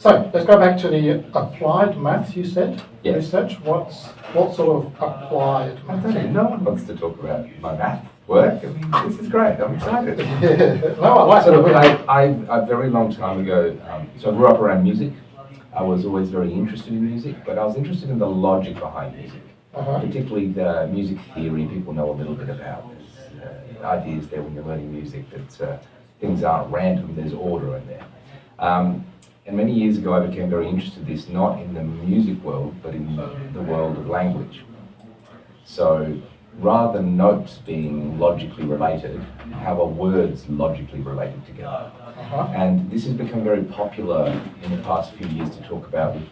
So let's go back to the applied maths you said. Yes. Research. What sort of applied maths? No one wants to talk about my math work. I mean, this is great. I'm excited. No, I like So it. I a very long time ago, so I grew up around music. I was always very interested in music, but I was interested in the logic behind music, particularly the music theory. People know a little bit about. There's ideas there when you're learning music that things aren't random. There's order in there. And many years ago, I became very interested in this, not in the music world, but in the world of language. So rather than notes being logically related, how are words logically related together? And this has become very popular in the past few years to talk about with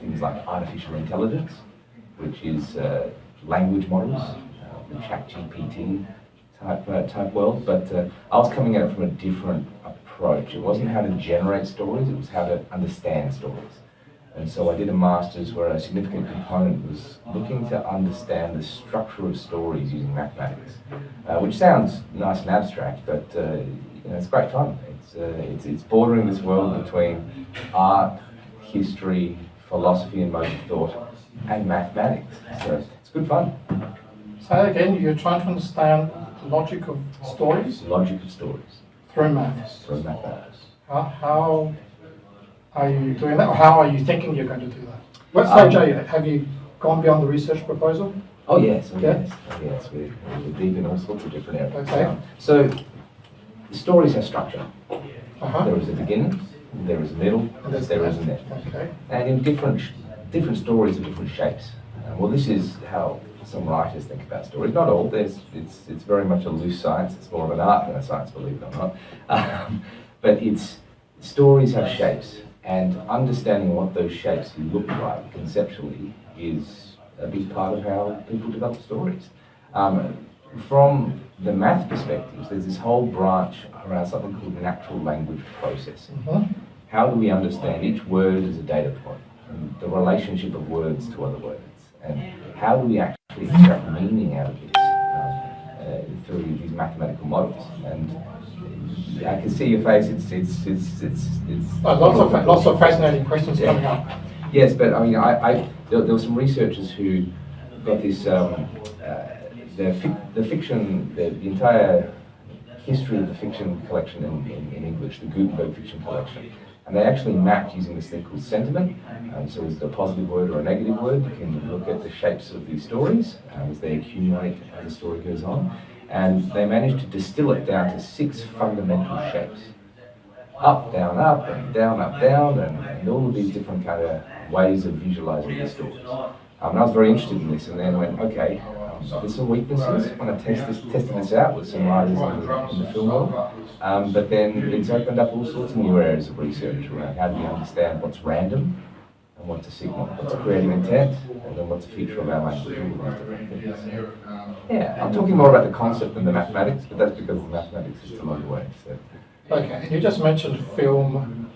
things like artificial intelligence, which is language models, the ChatGPT type world. But I was coming at it from a different approach. It wasn't how to generate stories, it was how to understand stories. And so I did a master's where a significant component was looking to understand the structure of stories using mathematics, which sounds nice and abstract, but it's great fun. It's bordering this world between art, history, philosophy and modes of thought, and mathematics. So it's good fun. So again, you're trying to understand the logic of stories? Logic of stories. Through maths. Through mathematics. How are you doing that, or how are you thinking you're going to do that? What stage are you at? Have you gone beyond the research proposal? Oh yes, Yeah. yes. We're deep in all sorts of different areas. Okay. So stories have structure. Uh-huh. There is a beginning, there is a middle, and there is an end. Okay. And in different stories have different shapes. Well, this is how some writers think about stories. Not all. It's very much a loose science. It's more of an art than a science, believe it or not. But stories have shapes, and understanding what those shapes look like conceptually is a big part of how people develop stories. From the math perspective, there's this whole branch around something called natural language processing. How do we understand each word as a data point, and the relationship of words to other words, and how do we actually extract meaning out of this through these mathematical models? And I can see your face. It's lots of fascinating questions coming up. Yes, but I mean, there were some researchers who got this the fiction, the entire history of the fiction collection in English, the Gutenberg fiction collection, and they actually mapped using this thing called sentiment. So is it a positive word or a negative word? You can look at the shapes of these stories as they accumulate as the story goes on. And they managed to distill it down to 6 fundamental shapes. Up, down, and down, and all of these different kind of ways of visualizing these stories. And I was very interested in this, and then went, okay, there's some weaknesses. I want to tested this out with some writers in the film world. But then it's opened up all sorts of new areas of research around how do you understand what's random, and what's a signal, what's a creative intent, and then what's a feature of our language. Yeah, I'm talking more about the concept than the mathematics, but that's because the mathematics is still underway. So. Okay, and you just mentioned film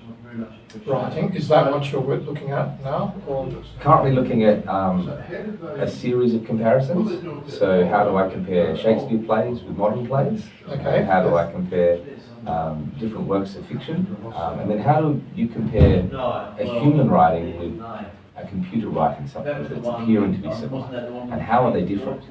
writing. Is that what you're looking at now? Or? Currently looking at a series of comparisons. So how do I compare Shakespeare plays with modern plays? Okay. How do I compare different works of fiction? And then how do you compare a human writing with a computer writing something that's appearing to be similar? And how are they different?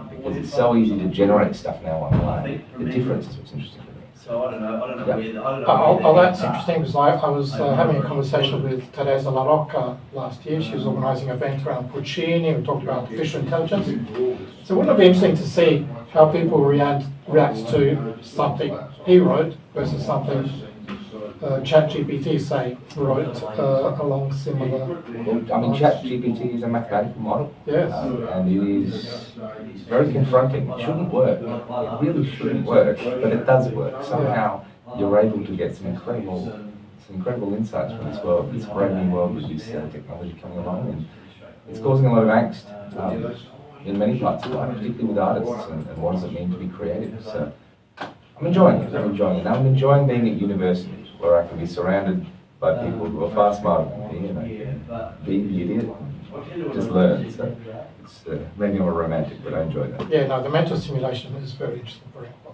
Because it's so easy to generate stuff now online. The difference is what's interesting to me. So I don't know. Yeah. Oh, that's interesting, because I was having a conversation with Teresa La Rocca last year. She was organising an event around Puccini. We talked about artificial intelligence. So wouldn't it be interesting to see how people react to something he wrote versus something ChatGPT, say, wrote along similar... I mean, ChatGPT is a mathematical model. Yes. And it is very confronting. It shouldn't work. It really shouldn't work, but it does work. Somehow you're able to get some incredible insights from this world, this brand new world with this technology coming along. And it's causing a lot of angst in many parts of life, particularly with artists, and what does it mean to be creative. So I'm enjoying it. I'm enjoying being at university, where I can be surrounded by people who are far smarter than me, and I can be the idiot and just learn. So it's maybe I'm a romantic, but I enjoy that. Yeah, no, the mental simulation is very interesting, very important.